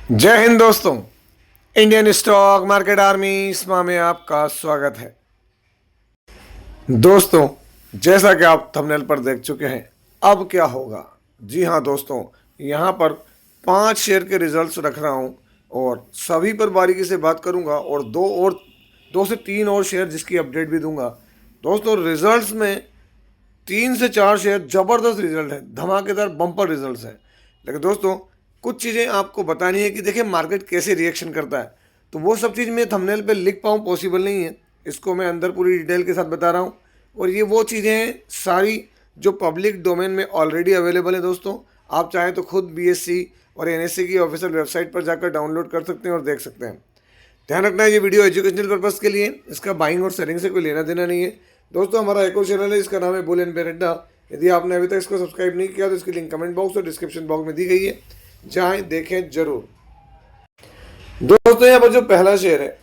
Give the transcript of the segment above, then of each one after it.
जय हिंद दोस्तों। Indian stock market army इसमा में आपका स्वागत है। दोस्तों, जैसा कि आप थंबनेल पर देख चुके हैं, अब क्या होगा। जी हाँ दोस्तों, यहाँ पर 5 शेयर के रिजल्ट्स रख रहा हूँ और सभी पर बारीकी से बात करूँगा और दो से तीन और शेयर जिसकी अपडेट भी दूंगा। दोस्तों, रिजल्ट्स में 3 से 4 शेयर ज़बरदस्त रिजल्ट है, धमाकेदार बम्पर रिजल्ट्स हैं। लेकिन दोस्तों, कुछ चीज़ें आपको बतानी है कि देखिए मार्केट कैसे रिएक्शन करता है। तो वो सब चीज़ मैं थंबनेल पे लिख पाऊँ पॉसिबल नहीं है, इसको मैं अंदर पूरी डिटेल के साथ बता रहा हूँ। और ये वो चीज़ें हैं सारी जो पब्लिक डोमेन में ऑलरेडी अवेलेबल है। दोस्तों, आप चाहें तो खुद बीएससी और एनएससी की ऑफिशियल वेबसाइट पर जाकर डाउनलोड कर सकते हैं और देख सकते हैं। ध्यान रखना है, ये वीडियो एजुकेशनल पर्पज़ के लिए, इसका बाइंग और सेलिंग से कोई लेना देना नहीं है। दोस्तों, हमारा एक और चैनल है, इसका नाम है बुल एंड बेयर अड्डा। यदि आपने अभी तक इसको सब्सक्राइब नहीं किया तो इसकी लिंक कमेंट बॉक्स और डिस्क्रिप्शन बॉक्स में दी गई है, जाएं देखें जरूर। दोस्तों, यहाँ पर जो पहला शेयर है,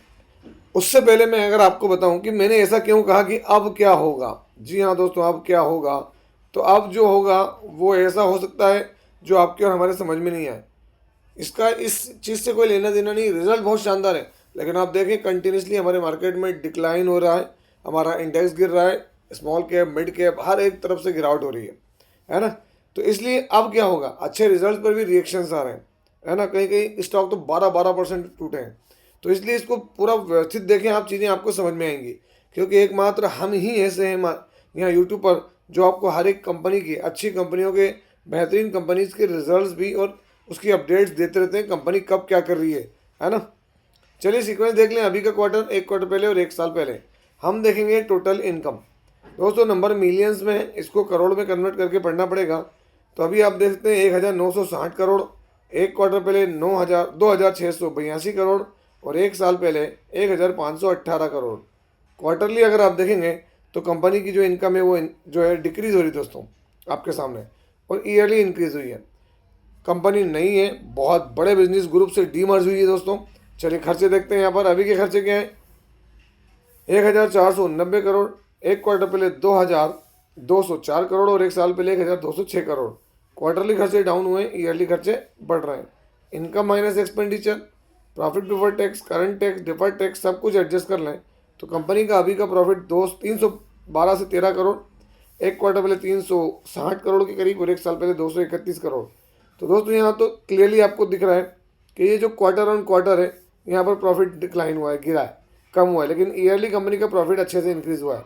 उससे पहले मैं अगर आपको बताऊं कि मैंने ऐसा क्यों कहा कि अब क्या होगा। जी हाँ दोस्तों, अब क्या होगा, तो अब जो होगा वो ऐसा हो सकता है जो आपके और हमारे समझ में नहीं आए। इसका इस चीज़ से कोई लेना देना नहीं। रिजल्ट बहुत शानदार है, लेकिन आप देखें कंटिन्यूसली हमारे मार्केट में डिक्लाइन हो रहा है, हमारा इंडेक्स गिर रहा है, स्मॉल कैप मिड कैप हर एक तरफ से गिरावट हो रही है ना। तो इसलिए अब क्या होगा, अच्छे रिजल्ट पर भी रिएक्शंस आ रहे हैं, है ना। कहीं कहीं स्टॉक तो 12% टूटे हैं। तो इसलिए इसको पूरा व्यवस्थित देखें आप, चीज़ें आपको समझ में आएंगी। क्योंकि एकमात्र हम ही ऐसे हैं यहाँ यूट्यूब पर जो आपको हर एक कंपनी की, अच्छी कंपनियों के, बेहतरीन कंपनीज के रिजल्ट्स भी और उसकी अपडेट्स देते रहते हैं, कंपनी कब क्या कर रही है ना। चलिए सीक्वेंस देख लें, अभी का क्वार्टर, एक क्वार्टर पहले और एक साल पहले। हम देखेंगे टोटल इनकम। दोस्तों, नंबर मिलियंस में है, इसको करोड़ में कन्वर्ट करके पढ़ना पड़ेगा। तो अभी आप देख सकते हैं 1960 करोड़, एक क्वार्टर पहले 2682 करोड़ और एक साल पहले 1518 करोड़। क्वार्टरली अगर आप देखेंगे तो कंपनी की जो इनकम है वो जो है डिक्रीज़ हो रही दोस्तों आपके सामने, और ईयरली इंक्रीज़ हुई है। कंपनी नहीं है, बहुत बड़े बिजनेस ग्रुप से डीमर्ज हुई है दोस्तों। चलिए खर्चे देखते हैं। यहाँ पर अभी के खर्चे क्या हैं, 1490 करोड़, एक क्वार्टर पहले 2204 करोड़ और एक साल पहले 1206 करोड़। क्वार्टरली खर्चे डाउन हुए, ईयरली खर्चे बढ़ रहे हैं। Income minus expenditure, profit before tax, current tax, deferred tax सब कुछ एडजस्ट कर लें तो कंपनी का अभी का प्रॉफिट 312 से 13 करोड़, एक क्वार्टर पहले 360 करोड़ के करीब और एक साल पहले 231 करोड़। तो दोस्तों, यहाँ तो क्लियरली आपको दिख रहा है कि ये जो क्वार्टर ऑन क्वार्टर है, यहाँ पर प्रॉफिट डिक्लाइन हुआ है, गिरा है, कम हुआ है, लेकिन ईयरली कंपनी का प्रॉफिट अच्छे से इंक्रीज़ हुआ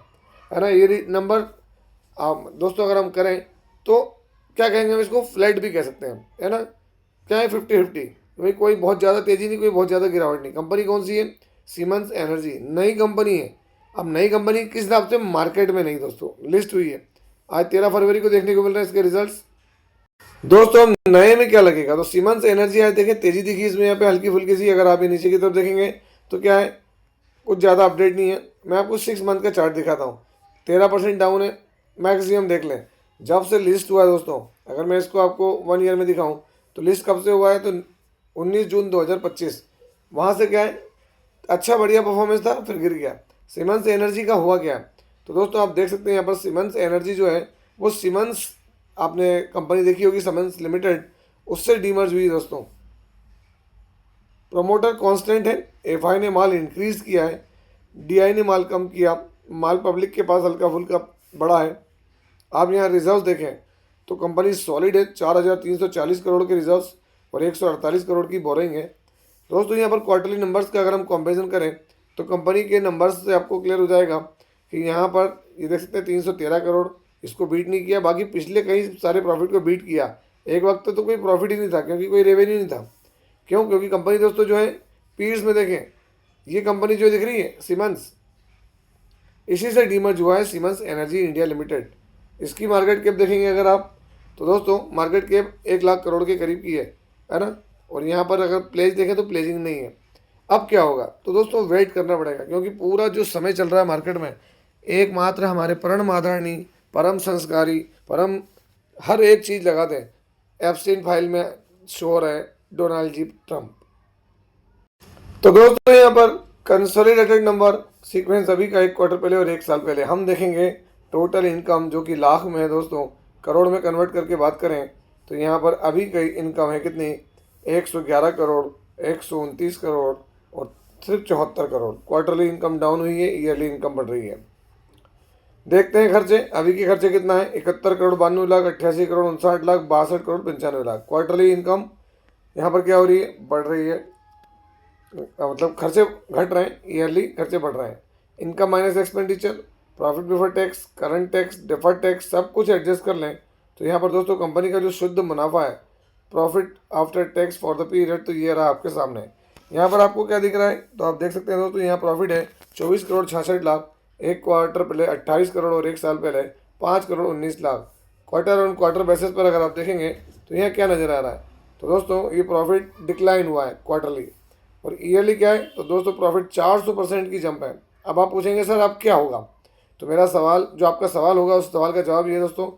है ना। ये नंबर दोस्तों अगर हम करें तो क्या कहेंगे, हम इसको फ्लैट भी कह सकते हैं, है ना। क्या है, 50-50, भाई कोई बहुत ज़्यादा तेज़ी नहीं, कोई बहुत ज़्यादा गिरावट नहीं। कंपनी कौन सी है, सीमेंस एनर्जी, नई कंपनी है। अब नई कंपनी किस हिसाब से, मार्केट में नहीं दोस्तों, लिस्ट हुई है। आज 13 फरवरी को देखने को मिल रहे हैं इसके रिजल्ट्स। दोस्तों, हम नए में क्या लगेगा, तो सीमेंस एनर्जी आज देखें तेज़ी दिखी इसमें, यहाँ पे हल्की फुल्की सी। अगर आप ये नीचे की तरफ देखेंगे तो क्या है, कुछ ज़्यादा अपडेट नहीं है। मैं आपको 6 मंथ का चार्ट दिखाता हूँ, 13% डाउन है। मैक्सिमम देख लें जब से लिस्ट हुआ है दोस्तों। अगर मैं इसको आपको 1 ईयर में दिखाऊँ तो लिस्ट कब से हुआ है, तो 19 जून 2025। वहाँ से क्या है, अच्छा बढ़िया परफॉर्मेंस था, फिर गिर गया। सीमेंस एनर्जी का हुआ क्या, तो दोस्तों आप देख सकते हैं यहाँ पर सीमेंस एनर्जी जो है वो सीमेंस, आपने कंपनी देखी होगी सीमेंस लिमिटेड, उससे डीमर्ज हुई दोस्तों। प्रमोटर कांस्टेंट है, एफआई ने माल इंक्रीज़ किया है, डीआई ने माल कम किया, माल पब्लिक के पास हल्का फुल्का बड़ा है। आप यहाँ रिजर्व देखें तो कंपनी सॉलिड है, 4340 करोड़ के रिजर्व्स और 148 करोड़ की बोरिंग है। दोस्तों, यहाँ पर क्वार्टरली नंबर्स का अगर हम कंपेरिजन करें तो कंपनी के नंबर्स से आपको क्लियर हो जाएगा कि यहाँ पर ये देख सकते हैं 313 करोड़, इसको बीट नहीं किया। बाकी पिछले कई सारे प्रॉफिट को बीट किया। एक वक्त तो कोई प्रॉफिट ही नहीं था, क्योंकि कोई रेवेन्यू नहीं था। क्यों, क्योंकि कंपनी दोस्तों जो है पीर्स में देखें, ये कंपनी जो दिख रही है सीमेंस, इसी से डीमर्ज हुआ है सीमेंस एनर्जी इंडिया लिमिटेड। इसकी मार्केट कैप देखेंगे अगर आप, तो दोस्तों मार्केट कैप 1 लाख करोड़ के करीब की है ना। और यहाँ पर अगर प्लेज देखें तो प्लेजिंग नहीं है। अब क्या होगा, तो दोस्तों वेट करना पड़ेगा, क्योंकि पूरा जो समय चल रहा है मार्केट में, एकमात्र हमारे परम आदरणीय, परम संस्कारी, परम हर एक चीज़ लगाते हैं, एप्स्टीन फाइल में शो हो रहा है डोनाल्ड जी ट्रंप। तो दोस्तों, यहाँ पर कंसोलिडेटेड नंबर सीक्वेंस अभी का एक क्वार्टर पहले और एक साल पहले हम देखेंगे। टोटल इनकम जो कि लाख में है दोस्तों, करोड़ में कन्वर्ट करके बात करें तो यहाँ पर अभी की इनकम है कितनी, 111 करोड़, 129 करोड़ और सिर्फ 74 करोड़। क्वार्टरली इनकम डाउन हुई है, ईयरली इनकम बढ़ रही है। देखते हैं खर्चे। अभी के खर्चे कितना है? 71 करोड़ 92 लाख, 88 करोड़ 59 लाख, 62 करोड़ 95 लाख। क्वार्टरली इनकम यहाँ पर क्या हो रही है? बढ़ रही है, मतलब खर्चे घट रहे हैं, ईयरली खर्चे बढ़ रहे हैं। Income minus expenditure, profit before tax, current tax, deferred tax, सब कुछ एडजस्ट कर लें तो यहाँ पर दोस्तों कंपनी का जो शुद्ध मुनाफा है, profit after tax for the period, तो ये रहा आपके सामने। यहाँ पर आपको क्या दिख रहा है? तो आप देख सकते हैं दोस्तों, यहाँ प्रॉफिट है 24 करोड़ 66 लाख, एक क्वार्टर पहले 28 करोड़ और एक साल पहले 5 crore 19 lakh. Quarter on quarter basis पर अगर आप देखेंगे तो यहाँ क्या नज़र आ रहा है? तो दोस्तों ये प्रॉफिट डिक्लाइन हुआ है क्वार्टरली, और ईयरली क्या है? तो दोस्तों प्रॉफिट 400% की जंप है। अब आप पूछेंगे सर अब क्या होगा? तो मेरा सवाल, जो आपका सवाल होगा, उस सवाल का जवाब ये है दोस्तों,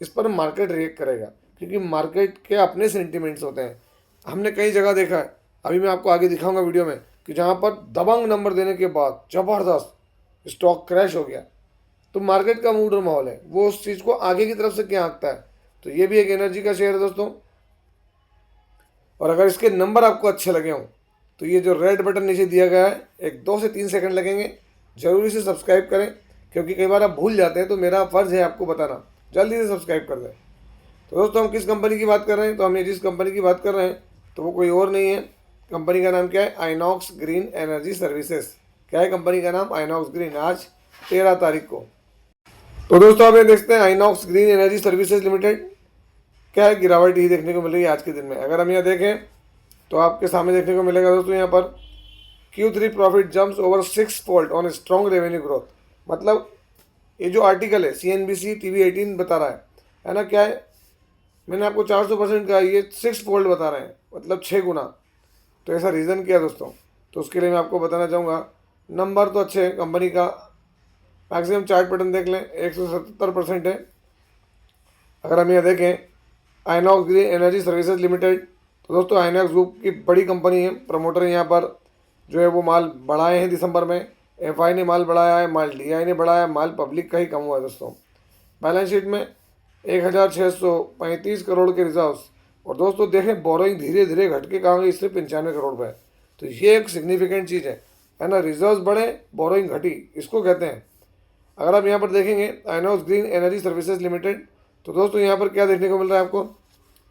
इस पर मार्केट रिएक्ट करेगा, क्योंकि मार्केट के अपने सेंटिमेंट्स होते हैं। हमने कई जगह देखा है, अभी मैं आपको आगे दिखाऊंगा वीडियो में, कि जहाँ पर दबंग नंबर देने के बाद ज़बरदस्त स्टॉक क्रैश हो गया। तो मार्केट का मूड और माहौल है, वो उस चीज़ को आगे की तरफ से क्या आंकता है। तो ये भी एक एनर्जी का शेयर है दोस्तों। और अगर इसके नंबर आपको अच्छे लगे हों तो ये जो रेड बटन नीचे दिया गया है, एक 2 से 3 सेकंड लगेंगे, जरूरी से सब्सक्राइब करें, क्योंकि कई बार आप भूल जाते हैं, तो मेरा फ़र्ज़ है आपको बताना, जल्दी से सब्सक्राइब कर दें। तो दोस्तों हम किस कंपनी की बात कर रहे हैं? तो हम ये जिस कंपनी की बात कर रहे हैं तो वो कोई और नहीं है। कंपनी का नाम क्या है? INOX green energy services. क्या है कंपनी का नाम? आइनॉक्स ग्रीन। आज 13 तारीख को। तो दोस्तों आप ये देखते हैं INOX green energy services limited, क्या है? गिरावट ही देखने को मिल रही है आज के दिन में। अगर हम यहाँ देखें तो आपके सामने देखने को मिलेगा दोस्तों, यहाँ पर Q3 profit jumps over 6 fold on strong revenue growth. मतलब ये जो आर्टिकल है CNBC TV18 बता रहा है ना, क्या है? मैंने आपको 400% का, ये 6 फोल्ड बता रहे हैं, मतलब 6 गुना। तो ऐसा रीज़न क्या है दोस्तों? तो उसके लिए मैं आपको बताना चाहूँगा, नंबर तो अच्छे हैं कंपनी का। मैक्सिमम चार्ट पैटर्न देख लें, 177% है। अगर हम यहाँ देखें INOX green energy services limited, तो दोस्तों आइनॉक्स ग्रुप की बड़ी कंपनी है, प्रमोटर यहाँ पर जो है वो माल बढ़ाए हैं दिसंबर में। FI ने माल बढ़ाया है, माल DI ने बढ़ाया है, माल पब्लिक का ही कम हुआ है दोस्तों। बैलेंस शीट में 1635 करोड़ के रिजर्व्स, और दोस्तों देखें बोरोइंग धीरे धीरे घट के कहाँ गई? सिर्फ 95 करोड़ पे। तो ये एक सिग्निफिकेंट चीज़ है ना? रिजर्व्स बढ़े, बोरोइंग घटी, इसको कहते हैं। अगर आप यहाँ पर देखेंगे INOX green energy services limited, तो दोस्तों यहाँ पर क्या देखने को मिल रहा है आपको?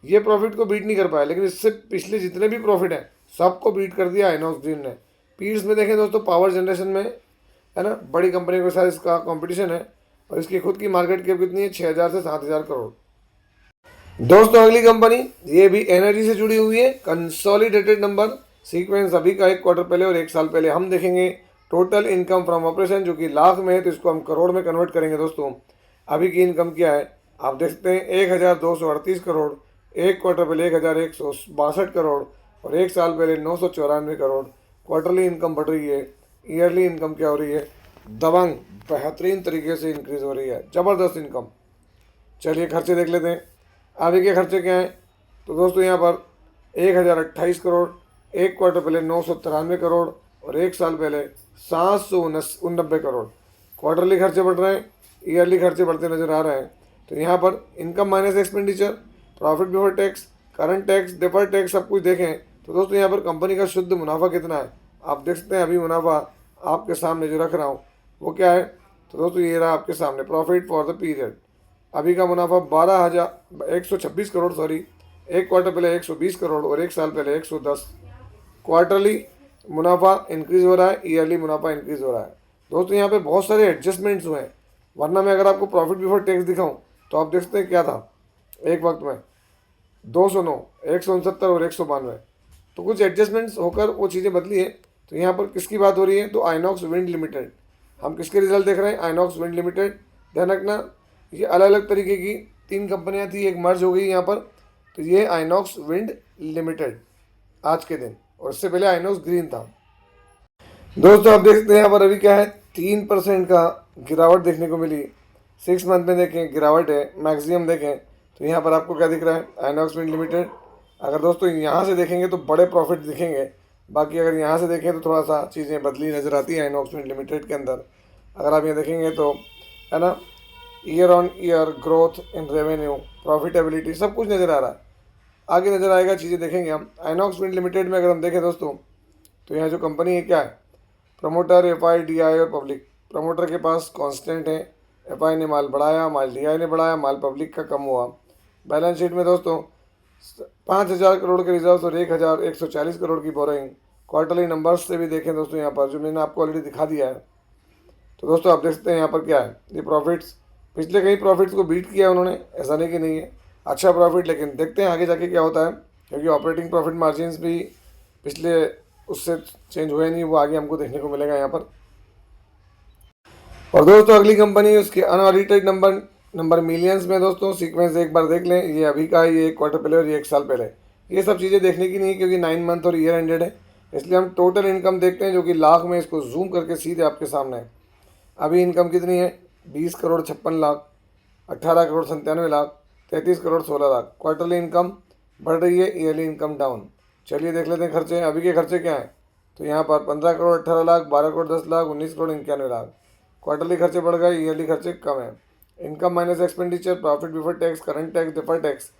ये प्रॉफिट को बीट नहीं कर पाया, लेकिन इससे पिछले जितने भी प्रॉफिट हैं सबको बीट कर दिया आइनॉक्स ग्रीन ने। पीर्स में देखें दोस्तों, पावर जनरेशन में है ना, बड़ी कंपनियों के साथ इसका कंपटीशन है, और इसकी खुद की मार्केट कैप कितनी है? 6000 से 7000 करोड़। दोस्तों अगली कंपनी, ये भी एनर्जी से जुड़ी हुई है। कंसोलिडेटेड नंबर सीक्वेंस अभी का 1 क्वार्टर पहले और 1 साल पहले हम देखेंगे। टोटल इनकम फ्रॉम ऑपरेशन जो कि लाख में है, तो इसको हम करोड़ में कन्वर्ट करेंगे दोस्तों। अभी की इनकम क्या है आप देख सकते हैं, 1238 करोड़, 1 क्वार्टर पहले 1162 करोड़ और 1 साल पहले 994 करोड़। क्वार्टरली इनकम बढ़ रही है, ईयरली इनकम क्या हो रही है? दबंग बेहतरीन तरीके से इंक्रीज हो रही है, ज़बरदस्त इनकम। चलिए खर्चे देख लेते हैं। आगे के खर्चे क्या हैं? तो दोस्तों यहाँ पर 1028 करोड़, 1 क्वार्टर पहले 993 करोड़ और 1 साल पहले 799 करोड़। क्वार्टरली खर्चे बढ़ रहे हैं, ईयरली खर्चे बढ़ते नजर आ रहे हैं। तो यहाँ पर income minus expenditure, profit before tax, current tax, deferred tax सब कुछ देखें तो दोस्तों यहाँ पर कंपनी का शुद्ध मुनाफा कितना है आप देख सकते हैं। अभी मुनाफा आपके सामने जो रख रहा हूँ वो क्या है? तो दोस्तों ये रहा आपके सामने, प्रॉफिट फॉर द पीरियड। अभी का मुनाफा 126 करोड़, सॉरी 1 क्वार्टर पहले 120 करोड़ और 1 साल पहले 110। क्वार्टरली मुनाफा इंक्रीज़ हो रहा है, ईयरली मुनाफा इंक्रीज़ हो रहा है। दोस्तों यहाँ पे बहुत सारे एडजस्टमेंट्स हुए हैं, वरना मैं अगर आपको प्रॉफिट बिफोर टैक्स दिखाऊं तो आप देख सकते हैं क्या था एक वक्त में 209, 169 और 192। तो कुछ एडजस्टमेंट्स होकर वो चीज़ें बदली है। तो यहाँ पर किसकी बात हो रही है? तो आइनॉक्स विंड लिमिटेड। हम किसके रिजल्ट देख रहे हैं? INOX wind limited. ध्यान रखना ये अलग अलग तरीके की 3 कंपनियां थी, एक मर्ज हो गई यहाँ पर। तो ये आइनॉक्स विंड लिमिटेड आज के दिन, और इससे पहले आइनॉक्स ग्रीन था। दोस्तों आप देख सकते हैं यहाँ पर अभी क्या है, 3% का गिरावट देखने को मिली। 6 मंथ में देखें गिरावट है। मैक्सिमम देखें तो यहाँ पर आपको क्या दिख रहा है? INOX wind limited. अगर दोस्तों यहाँ से देखेंगे तो बड़े प्रॉफिट दिखेंगे, बाकी अगर यहाँ से देखें तो थोड़ा सा चीज़ें बदली नज़र आती है आइनॉक्स विंड लिमिटेड के अंदर। अगर आप ये देखेंगे तो है ना, year on year growth in revenue, profitability सब कुछ नज़र आ रहा है। आगे नज़र आएगा, चीज़ें देखेंगे हम। आइनॉक्स विंड लिमिटेड में अगर हम देखें दोस्तों, तो यहाँ जो कंपनी है क्या है, प्रमोटर, FI, DI और पब्लिक। प्रमोटर के पास कांस्टेंट है, FI ने माल बढ़ाया, माल DI ने बढ़ाया, माल पब्लिक का कम हुआ। बैलेंस शीट में दोस्तों 5,000 करोड़ के रिजर्व और 1,140 करोड़ की बोरिंग। क्वार्टरली नंबर्स से भी देखें दोस्तों, यहाँ पर जो मैंने आपको ऑलरेडी दिखा दिया है। तो दोस्तों आप देख सकते हैं यहाँ पर क्या है, ये प्रॉफिट्स, पिछले कई प्रॉफिट्स को बीट किया उन्होंने, ऐसा नहीं कि नहीं है अच्छा प्रॉफिट, लेकिन देखते हैं आगे जाके क्या होता है, क्योंकि ऑपरेटिंग प्रॉफिट मार्जिन्स भी पिछले उससे चेंज हुए नहीं, वो आगे हमको देखने को मिलेगा यहाँ पर। और दोस्तों अगली कंपनी उसके अनऑडिटेड नंबर मिलियंस में दोस्तों, सीक्वेंस एक बार देख लें, ये अभी का है, ये एक क्वार्टर पहले और ये 1 साल पहले। ये सब चीज़ें देखने की नहीं है क्योंकि 9 मंथ और ईयर एंडेड है, इसलिए हम टोटल इनकम देखते हैं जो कि लाख में, इसको जूम करके सीधे आपके सामने है। अभी इनकम कितनी है, 20 करोड़ 56 लाख, 18 करोड़ 97 लाख, 33 करोड़ 16 लाख। क्वार्टरली इनकम बढ़ रही है, ईयरली इनकम डाउन। चलिए देख लेते हैं खर्चे, अभी के खर्चे क्या हैं। तो यहाँ पर 15 करोड़ 18 लाख, 12 करोड़ 10 लाख, 19 करोड़ 91 लाख। क्वार्टरली खर्चे बढ़ गए, ईयरली खर्चे कम है। Income minus expenditure, profit before tax, current tax, defer tax.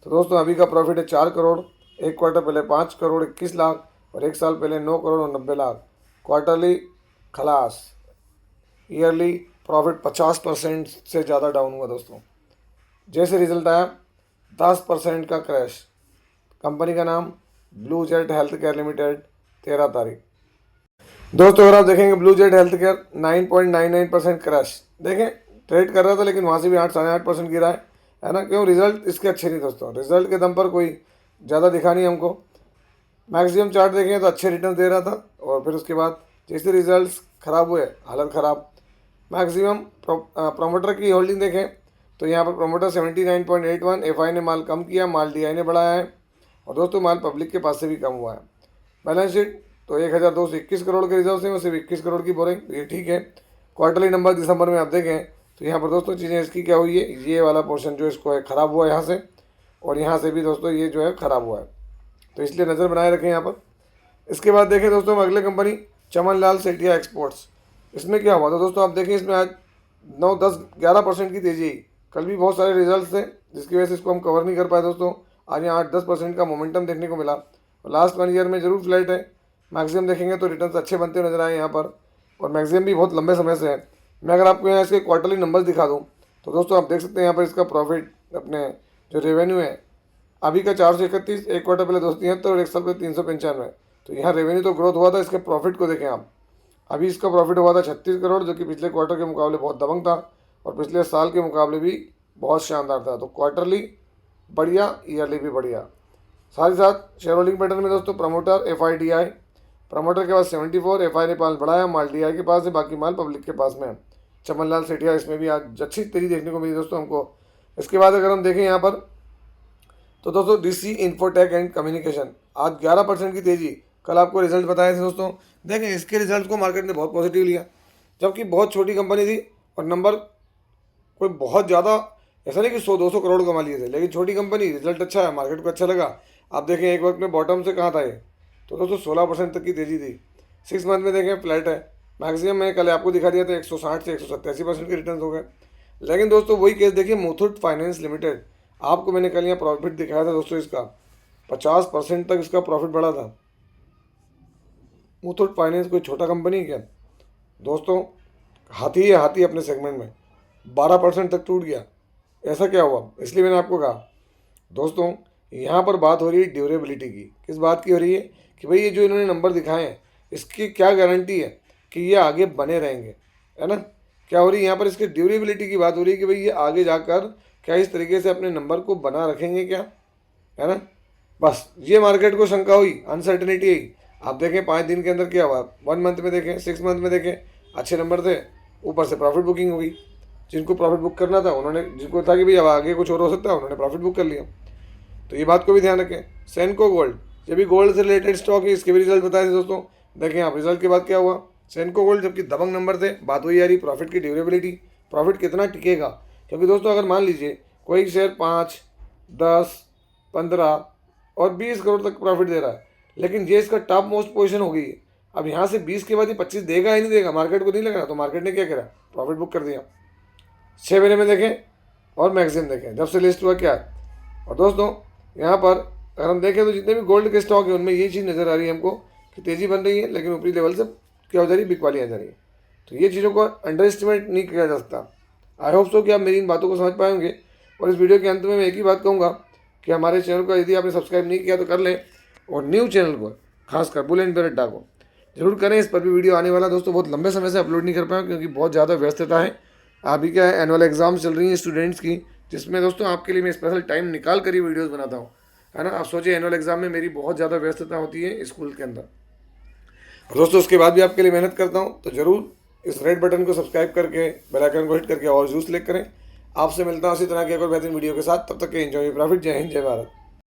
तो दोस्तों अभी का प्रॉफिट है 4 करोड़, एक क्वार्टर पहले 5 करोड़ 21 लाख और 1 साल पहले 9 करोड़ और 90 लाख। क्वार्टरली खलास, ईयरली प्रॉफिट 50% से ज़्यादा डाउन हुआ दोस्तों। जैसे रिजल्ट आया 10% का क्रैश। कंपनी का नाम blue jet health care limited, 13 तारीख। दोस्तों अगर आप देखेंगे blue jet health care 9.99% crash, देखें ट्रेड कर रहा था लेकिन वहाँ से भी 8-8.5% गिरा है ना। क्यों, रिजल्ट इसके अच्छे नहीं दोस्तों, रिजल्ट के दम पर कोई ज़्यादा दिखा नहीं हमको। मैक्सिमम चार्ट देखें तो अच्छे रिटर्न दे रहा था और फिर उसके बाद जैसे रिजल्ट्स ख़राब हुए, हालत ख़राब। मैक्सिमम प्रोमोटर की होल्डिंग देखें तो यहाँ पर प्रोमोटर 79.81, FI ने माल कम किया, माल DI ने बढ़ाया है और दोस्तों माल पब्लिक के पास से भी कम हुआ है। बैलेंस शीट तो 1,221 करोड़ के रिजर्व से सिर्फ 21 करोड़ की बोरिंग, ये ठीक है। क्वार्टरली नंबर दिसंबर में आप देखें तो यहाँ पर दोस्तों चीज़ें इसकी क्या हुई है, ये वाला पोर्शन जो इसको है ख़राब हुआ है यहाँ से, और यहाँ से भी दोस्तों ये जो है ख़राब हुआ है, तो इसलिए नज़र बनाए रखें यहाँ पर। इसके बाद देखें दोस्तों अगले कंपनी चमन लाल सेठिया एक्सपोर्ट्स। इसमें क्या हुआ था दोस्तों, आप देखें इसमें आज 9, 10, 11% की तेज़ी आई। कल भी बहुत सारे रिजल्ट्स थे जिसकी वजह से इसको हम कवर नहीं कर पाए दोस्तों। आज यहाँ 8-10% का मोमेंटम देखने को मिला। लास्ट 1 ईयर में ज़रूर फ्लैट है। मैक्सिमम देखेंगे तो रिटर्न्स अच्छे बनते नजर आए यहाँ पर, और मैक्सिमम भी बहुत लंबे समय से है। मैं अगर आपको यहाँ इसके क्वार्टरली नंबर्स दिखा दूँ तो दोस्तों आप देख सकते हैं यहाँ पर इसका प्रॉफिट, अपने जो रेवेन्यू है अभी का 431, एक क्वार्टर पहले 273 और 1 साल पहले 395। तो यहाँ रेवेन्यू तो ग्रोथ हुआ था, इसके प्रॉफिट को देखें आप, अभी इसका प्रॉफिट हुआ था 36 करोड़ जो कि पिछले क्वार्टर के मुकाबले बहुत दबंग था और पिछले साल के मुकाबले भी बहुत शानदार था। तो क्वार्टरली बढ़िया, ईयरली भी बढ़िया। साथ ही साथ शेयर होल्डिंग पैटर्न में दोस्तों प्रमोटर, FI, DI। प्रमोटर के पास 74, FI ने माल बढ़ाया, माल DI के पास है, बाकी माल पब्लिक के पास में है। चमन लाल सेठिया इसमें भी आज अच्छी तेजी देखने को मिली दोस्तों हमको। इसके बाद अगर हम देखें यहाँ पर तो दोस्तों DC इन्फोटेक एंड कम्युनिकेशन, आज 11% की तेजी। कल आपको रिजल्ट बताए थे दोस्तों, देखें इसके रिजल्ट को मार्केट ने बहुत पॉजिटिव लिया, जबकि बहुत छोटी कंपनी थी और नंबर कोई बहुत ज़्यादा ऐसा नहीं कि 100-200 करोड़ कमा लिए थे, लेकिन छोटी कंपनी, रिजल्ट अच्छा है, मार्केट को अच्छा लगा। आप देखें एक वक्त में बॉटम से कहाँ था ये, तो दोस्तों 16% तक की तेज़ी थी। 6 मंथ में देखें फ्लैट है। मैक्सिमम मैं कल आपको दिखा दिया था 160 से 187% के रिटर्न हो गए। लेकिन दोस्तों वही केस देखिए मुथूट फाइनेंस लिमिटेड, आपको मैंने कल यहाँ प्रॉफिट दिखाया था दोस्तों, इसका 50% तक इसका प्रॉफिट बढ़ा था। मुथूट फाइनेंस कोई छोटा कंपनी क्या दोस्तों, हाथी है हाथी अपने सेगमेंट में, 12% तक टूट गया। ऐसा क्या हुआ, इसलिए मैंने आपको कहा दोस्तों यहाँ पर बात हो रही है ड्यूरेबिलिटी की। किस बात की हो रही है कि भाई ये जो इन्होंने नंबर दिखाए हैं इसकी क्या गारंटी है कि ये आगे बने रहेंगे, है ना। क्या हो रही है यहाँ पर, इसके ड्यूरेबिलिटी की बात हो रही है कि भाई ये आगे जाकर क्या इस तरीके से अपने नंबर को बना रखेंगे क्या, है ना। बस ये मार्केट को शंका हुई, अनसर्टेनिटी आई। आप देखें 5 दिन के अंदर क्या हुआ, 1 मंथ में देखें, 6 मंथ में देखें, अच्छे नंबर थे, ऊपर से प्रॉफिट बुकिंग हुई। जिनको प्रॉफिट बुक करना था उन्होंने, जिनको था कि भाई अब आगे कुछ और हो सकता है, उन्होंने प्रॉफिट बुक कर लिया। तो ये बात को भी ध्यान रखें। सेनको गोल्ड, ये भी गोल्ड से रिलेटेड स्टॉक है, इसके भी रिजल्ट बताए थे दोस्तों। देखें आप रिजल्ट के बाद क्या हुआ, सेनको गोल्ड जबकि दबंग नंबर थे, बात हुई यार प्रॉफिट की ड्यूरेबिलिटी, प्रॉफिट कितना टिकेगा। क्योंकि दोस्तों अगर मान लीजिए कोई शेयर 5, 10, 15 और 20 करोड़ तक प्रॉफिट दे रहा है, लेकिन ये इसका टॉप मोस्ट पोजीशन हो गई है, अब यहाँ से 20 के बाद ये 25 देगा ही नहीं देगा, मार्केट को नहीं लग रहा, तो मार्केट ने क्या करा, प्रॉफिट बुक कर दिया। 6 महीने में देखें और मैक्सिमम देखें जब से लिस्ट हुआ क्या है। और दोस्तों यहाँ पर अगर हम देखें तो जितने भी गोल्ड के स्टॉक है उनमें ये चीज़ नज़र आ रही है हमको कि तेज़ी बन रही है, लेकिन ऊपरी लेवल से क्या हो जा रही है, बिकवाली आ जा रही है। तो ये चीज़ों को अंडर एस्टिमेट नहीं किया जा सकता। आई होप सो कि आप मेरी इन बातों को समझ पाएंगे। और इस वीडियो के अंत में मैं एक ही बात कहूँगा कि हमारे चैनल को यदि आपने सब्सक्राइब नहीं किया तो कर लें, और न्यू चैनल को खासकर बुल एंड बेयर अड्डा को जरूर करें। इस पर भी वीडियो आने वाला दोस्तों, बहुत लंबे समय से अपलोड नहीं कर पाया क्योंकि बहुत ज़्यादा व्यस्तता है। अभी क्या है, एनुअल एग्जाम चल रही है स्टूडेंट्स की, जिसमें दोस्तों आपके लिए मैं स्पेशल टाइम निकाल कर ही वीडियोज़ बनाता हूँ, है ना। आप सोचिए एनुअल एग्जाम में मेरी बहुत ज़्यादा व्यस्तता होती है स्कूल के अंदर, और दोस्तों उसके बाद भी आपके लिए मेहनत करता हूँ। तो ज़रूर इस रेड बटन को सब्सक्राइब करके बेल आइकन को हिट करके और जूस क्लिक करें। आपसे मिलता हूँ इसी तरह की एक और बेहतरीन वीडियो के साथ। तब तक के एंजॉय प्रॉफिट। जय हिंद, जय भारत।